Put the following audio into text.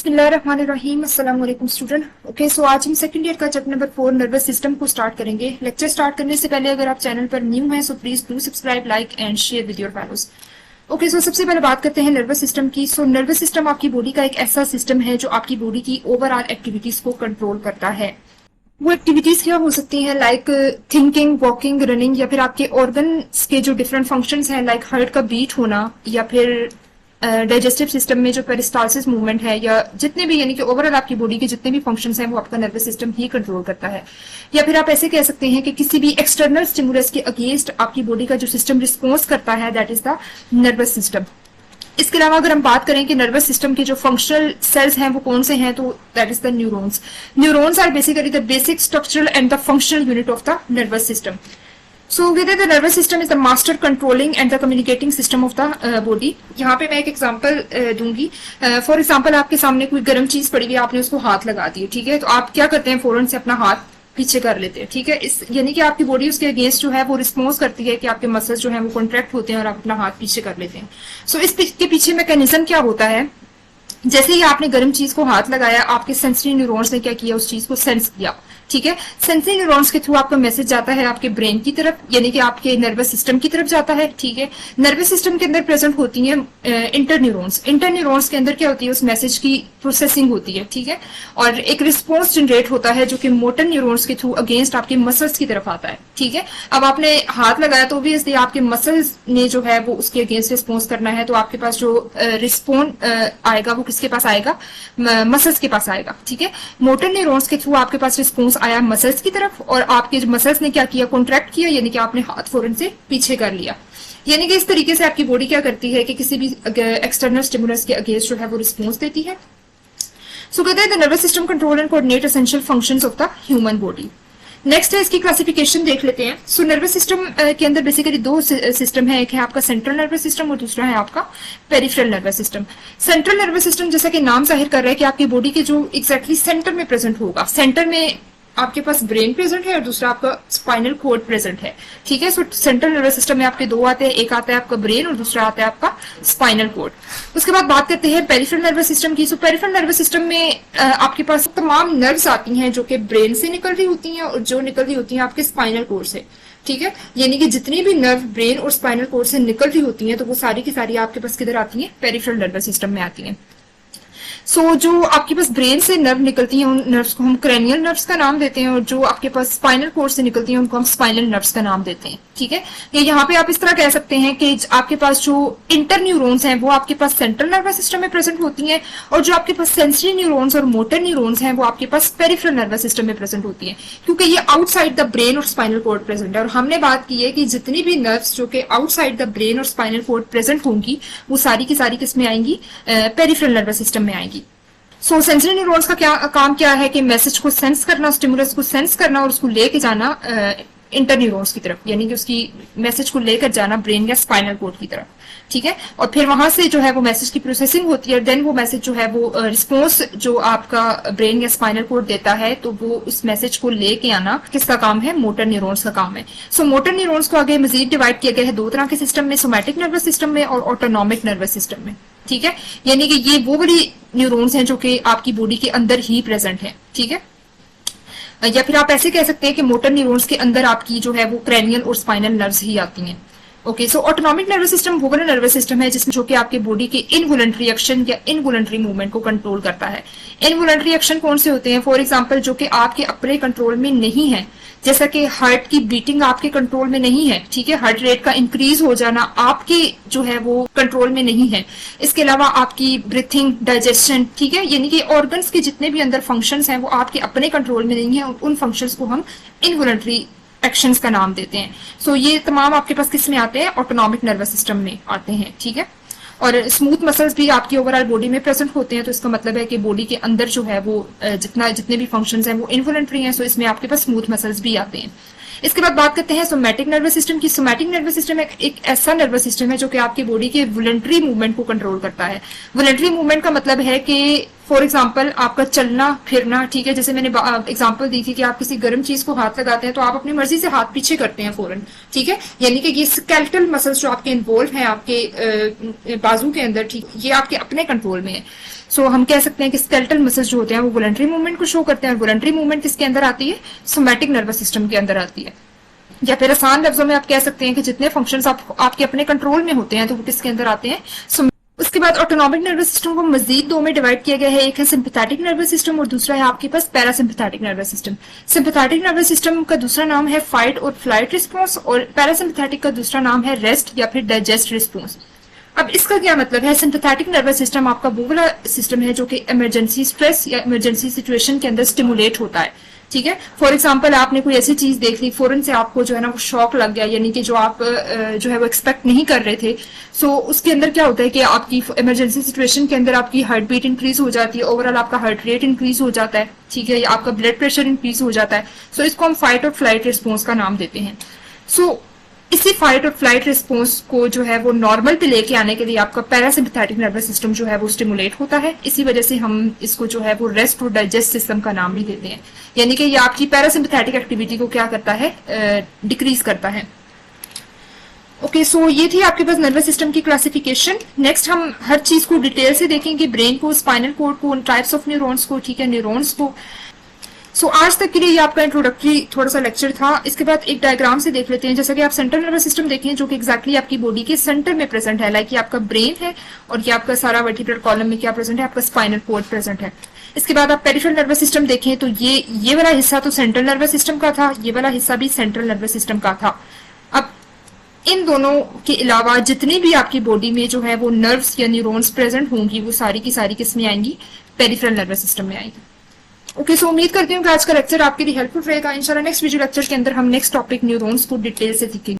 बिस्मिल्लाहिर्रहमानिर्रहीम अस्सलाम वालेकुम स्टूडेंट। ओके, सो आज हम सेकंड ईयर का चैप्टर नंबर 4 नर्वस सिस्टम को स्टार्ट करेंगे। लेक्चर स्टार्ट करने से पहले अगर आप चैनल पर न्यू हैं so please do subscribe, like and share with your fellows. Okay, so सबसे पहले बात करते हैं नर्वस सिस्टम की। सो नर्वस सिस्टम आपकी बॉडी का एक ऐसा सिस्टम है जो आपकी बॉडी की ओवरऑल एक्टिविटीज को कंट्रोल करता है। वो एक्टिविटीज क्या हो सकती हैं, लाइक थिंकिंग, वॉकिंग, रनिंग, या फिर आपके ऑर्गन्स के जो डिफरेंट फंक्शंस हैं लाइक हार्ट का बीट होना, या फिर डाइजेस्टिव सिस्टम में जो पेरिस्टालसिस मूवमेंट है, या जितने भी यानी कि ओवरऑल आपकी बॉडी के जितने भी फंक्शंस हैं वो आपका नर्वस सिस्टम ही कंट्रोल करता है। या फिर आप ऐसे कह सकते हैं कि किसी भी एक्सटर्नल स्टिमुलस के अगेंस्ट आपकी बॉडी का जो सिस्टम रिस्पॉन्स करता है that is the nervous system. इसके अलावा अगर हम बात करें कि नर्वस सिस्टम के जो फंक्शनल सेल्स हैं वो कौन से हैं, तो that is the neurons. Neurons are basically the basic structural and the functional unit of the nervous system. So whether the nervous system is the master controlling and the communicating system of the body। यहाँ पे मैं एक example दूंगी। For example आपके सामने कोई गर्म चीज पड़ी हुई है, आपने उसको हाथ लगा दिया, ठीक है, तो आप क्या करते हैं, फौरन से अपना हाथ पीछे कर लेते हैं, ठीक है। इस यानी कि आपकी बॉडी उसके अगेंस्ट जो है वो रिस्पॉन्स करती है कि आपके मसल्स जो है वो कॉन्ट्रैक्ट होते हैं और आप अपना हाथ पीछे कर लेते हैं। सो इसके पीछे मैकेनिज्म क्या होता है, जैसे ही आपने गर्म चीज को हाथ लगाया, आपके सेंसरी न्यूरॉन्स ने क्या किया, उस चीज को सेंस किया, ठीक है। सेंसरी न्यूरॉन्स के थ्रू आपका मैसेज जाता है आपके ब्रेन की तरफ, यानी कि आपके नर्वस सिस्टम की तरफ जाता है, ठीक है। नर्वस सिस्टम के अंदर प्रेजेंट होती है इंटर न्यूरॉन्स। इंटर न्यूरॉन्स के अंदर क्या होती है, उस मैसेज की प्रोसेसिंग होती है, ठीक है, और एक रिस्पॉन्स जनरेट होता है जो कि मोटर न्यूरॉन्स के थ्रू अगेंस्ट आपके मसल्स की तरफ आता है, ठीक है। अब आपने हाथ लगाया तो ऑब्वियसली आपके मसल्स ने जो है वो उसके अगेंस्ट रिस्पॉन्स करना है, तो आपके पास जो रिस्पॉन्ड आएगा वो किसके पास आएगा, मसल्स के पास आएगा, ठीक है। मोटर न्यूरॉन्स के थ्रू आपके पास रिस्पॉन्स आया मसल्स की तरफ, और आपके मसल्स ने क्या किया, कॉन्ट्रैक्ट किया, यानी कि आपने हाथ फौरन से पीछे कर लिया। यानी कि इस तरीके से आपकी बॉडी क्या करती है कि किसी भी एक्सटर्नल स्टिमुलस के अगेंस्ट जो है वो रिस्पॉन्स देती है। सो कहते हैं the nervous system control and coordinate essential functions of the human body. Next है इसकी क्लासिफिकेशन देख लेते हैं। सो नर्वस सिस्टम के अंदर बेसिकली दो सिस्टम है, एक है आपका सेंट्रल नर्वस सिस्टम और दूसरा है आपका peripheral nervous system. Central nervous system जैसा कि नाम जाहिर कर रहा है कि आपकी बॉडी के जो एग्जैक्टली सेंटर में प्रेजेंट होगा। सेंटर में आपके पास ब्रेन प्रेजेंट है और दूसरा आपका स्पाइनल कॉर्ड प्रेजेंट है, ठीक है। सो सेंट्रल नर्वस सिस्टम में आपके दो आते हैं, एक आता है आपका ब्रेन और दूसरा आता है आपका स्पाइनल कॉर्ड। उसके बाद बात करते हैं पेरिफेरल नर्वस सिस्टम की। सो पेरिफेरल नर्वस सिस्टम में आपके पास तमाम नर्व्स आती हैं जो कि ब्रेन से निकल रही होती हैं और जो निकल रही होती हैं आपके स्पाइनल कॉर्ड से, ठीक है। यानी कि जितनी भी नर्व ब्रेन और स्पाइनल कॉर्ड से निकल रही होती हैं तो वो सारी की सारी आपके पास किधर आती हैं, पेरिफेरल नर्वस सिस्टम में आती हैं। सो जो आपके पास ब्रेन से नर्व निकलती हैं उन नर्व्स को हम क्रेनियल नर्व्स का नाम देते हैं, और जो आपके पास स्पाइनल कॉर्ड से निकलती हैं उनको हम स्पाइनल नर्व्स का नाम देते हैं, ठीक है। या यहाँ पे आप इस तरह कह सकते हैं कि आपके पास जो इंटर न्यूरॉन्स हैं वो आपके पास सेंट्रल नर्वस सिस्टम में प्रेजेंट होती हैं, और जो आपके पास सेंसरी न्यूरॉन्स और मोटर न्यूरॉन्स हैं वो आपके पास पेरिफेरल नर्वस सिस्टम में प्रेजेंट होती हैं, क्योंकि ये आउटसाइड द ब्रेन और स्पाइनल कॉर्ड प्रेजेंट है। और हमने बात की है कि जितनी भी नर्व्स जो कि आउटसाइड द ब्रेन और स्पाइनल कॉर्ड प्रेजेंट होंगी वो सारी की सारी किसमें आएंगी, पेरिफेरल नर्वस सिस्टम में आएंगी। सो सेंसरी न्यूरॉन्स का काम क्या है कि मैसेज को सेंस करना, स्टिमुलस को सेंस करना और उसको लेके जाना इंटर न्यूरॉन्स की तरफ, यानी कि उसकी मैसेज को लेकर जाना ब्रेन या स्पाइनल कॉर्ड की तरफ, ठीक है। और फिर वहां से जो है वो मैसेज की प्रोसेसिंग होती है, देन वो मैसेज जो है वो रिस्पॉन्स जो आपका ब्रेन या स्पाइनल कॉर्ड देता है तो वो उस मैसेज को लेके आना किसका काम है, मोटर न्यूरॉन्स का काम है। सो मोटर न्यूरॉन्स को आगे मजीद डिवाइड किया गया है दो तरह के सिस्टम में, सोमैटिक नर्वस सिस्टम में और ऑटोनॉमिक नर्वस सिस्टम में, ठीक है। यानी कि ये वो बड़ी न्यूरॉन्स हैं जो कि आपकी बॉडी के अंदर ही प्रेजेंट है, ठीक है। या फिर आप ऐसे कह सकते हैं कि मोटर न्यूरॉन्स के अंदर आपकी जो है वो क्रेनियल और स्पाइनल नर्व्स ही आती हैं। ओके, सो ऑटोनॉमिक नर्वस सिस्टम वो वाला नर्वस सिस्टम है जिसमें जो कि आपके बॉडी के इनवॉलंटरी एक्शन या इनवॉलंटरी मूवमेंट को कंट्रोल करता है। इनवॉलंटरी एक्शन कौन से होते हैं, फॉर एग्जांपल जो कि आपके अपने कंट्रोल में नहीं है, जैसा कि हार्ट की बीटिंग आपके कंट्रोल में नहीं है, ठीक है, हार्ट रेट का इंक्रीज हो जाना आपके जो है वो कंट्रोल में नहीं है। इसके अलावा आपकी ब्रीथिंग, डाइजेशन, ठीक है, यानी कि ऑर्गन्स के जितने भी अंदर फंक्शंस हैं वो आपके अपने कंट्रोल में नहीं है, उन फंक्शंस को हम इनवॉलंटरी एक्शंस का नाम देते हैं। सो ये तमाम आपके पास किस में आते हैं, ऑटोनॉमिक नर्वस सिस्टम में आते हैं, ठीक है। और स्मूथ मसल्स भी आपकी ओवरऑल बॉडी में प्रेजेंट होते हैं, तो इसका मतलब है कि बॉडी के अंदर जो है वो जितने भी फंक्शंस हैं वो इनवॉलंटरी हैं, सो इसमें आपके पास स्मूथ मसल्स भी आते हैं। इसके बाद बात करते हैं सोमैटिक नर्वस सिस्टम की। सोमैटिक नर्वस सिस्टम एक ऐसा नर्वस सिस्टम है जो कि आपकी बॉडी के वॉलंटरी मूवमेंट को कंट्रोल करता है। वॉलंटरी मूवमेंट का मतलब है कि फॉर एग्जाम्पल आपका चलना फिरना, ठीक है, जैसे मैंने एग्जाम्पल दी थी कि आप किसी गर्म चीज को हाथ लगाते हैं तो आप अपनी मर्जी से हाथ पीछे करते हैं फौरन, ठीक है, यानी कि ये स्केलेटल मसल्स जो आपके इन्वॉल्व हैं आपके बाजू के अंदर, ठीक, ये आपके अपने कंट्रोल में है। सो हम कह सकते हैं कि स्केलेटल मसल्स जो होते हैं वो वॉलंटरी मूवमेंट को शो करते हैं, और वॉलंटरी मूवमेंट किसके अंदर आती है, सोमैटिक नर्वस सिस्टम के अंदर आती है। या फिर आसान लफ्जों में आप कह सकते हैं कि जितने फंक्शंस आपके अपने कंट्रोल में होते हैं तो वो किसके अंदर आते हैं। उसके बाद ऑटोनॉमिक नर्वस सिस्टम को मजीद दो में डिवाइड किया गया है, एक है सिंपैथेटिक नर्वस सिस्टम और दूसरा है आपके पास parasympathetic nervous system. Sympathetic nervous system का दूसरा नाम है फाइट और फ्लाइट रिस्पॉन्स, और पैरासिम्पैथेटिक का दूसरा नाम है रेस्ट या फिर डाइजेस्ट रिस्पॉन्स। अब इसका क्या मतलब है, सिंपैथेटिक नर्वस सिस्टम आपका वो वाला सिस्टम है जो कि इमरजेंसी स्ट्रेस या इमरजेंसी सिचुएशन के अंदर स्टिमुलेट होता है, ठीक है। फॉर एग्जाम्पल आपने कोई ऐसी चीज देख ली, फौरन से आपको जो है ना वो शॉक लग गया, यानी कि जो आप जो है वो एक्सपेक्ट नहीं कर रहे थे। सो उसके अंदर क्या होता है कि आपकी इमरजेंसी सिचुएशन के अंदर आपकी हार्ट बीट इंक्रीज हो जाती है, ओवरऑल आपका हार्ट रेट इंक्रीज हो जाता है, ठीक है, या आपका ब्लड प्रेशर इंक्रीज हो जाता है। सो इसको हम फाइट और फ्लाइट रिस्पॉन्स का नाम देते हैं। सो इसी फाइट और फ्लाइट रिस्पॉन्स को जो है वो नॉर्मल पे लेके आने के लिए आपका पैरासिम्पैथेटिक नर्वस सिस्टम जो है वो स्टिमुलेट होता है। इसी वजह से हम इसको जो है वो रेस्ट और डाइजेस्ट सिस्टम का नाम भी देते हैं, यानी कि ये आपकी पैरासिम्पैथेटिक एक्टिविटी को क्या करता है, डिक्रीज करता है। ओके, सो ये थी आपके पास नर्वस सिस्टम की क्लासिफिकेशन। नेक्स्ट हम हर चीज को डिटेल से देखेंगे, ब्रेन को, स्पाइनल कोड को, टाइप्स ऑफ न्यूरॉन्स को, ठीक है, न्यूरॉन्स को। सो आज तक के लिए ये आपका इंट्रोडक्टरी थोड़ा सा लेक्चर था। इसके बाद एक डायग्राम से देख लेते हैं। जैसा कि आप सेंट्रल नर्वस सिस्टम देखें जो कि एक्जैक्टली आपकी बॉडी के सेंटर में प्रेजेंट है, लाइक ये आपका ब्रेन है और ये आपका सारा वर्टिब्रल कॉलम में क्या प्रेजेंट है, आपका स्पाइनल कोड प्रेजेंट है। इसके बाद आप पेरिफेरल नर्वस सिस्टम देखें तो ये वाला हिस्सा तो सेंट्रल नर्वस सिस्टम का था, ये वाला हिस्सा भी सेंट्रल नर्वस सिस्टम का था। अब इन दोनों के अलावा जितनी भी आपकी बॉडी में जो है वो नर्व्स या न्यूरॉन्स प्रेजेंट होंगी वो सारी की सारी किस में आएंगी, पेरिफेरल नर्वस सिस्टम में आएंगी। ओके, सो उम्मीद करती हूँ कि आज का लेक्चर आपके लिए हेल्पफुल रहेगा। इंशाल्लाह नेक्स्ट वीडियो लेक्चर के अंदर हम नेक्स्ट टॉपिक न्यूरॉन्स को डिटेल से सीखेंगे।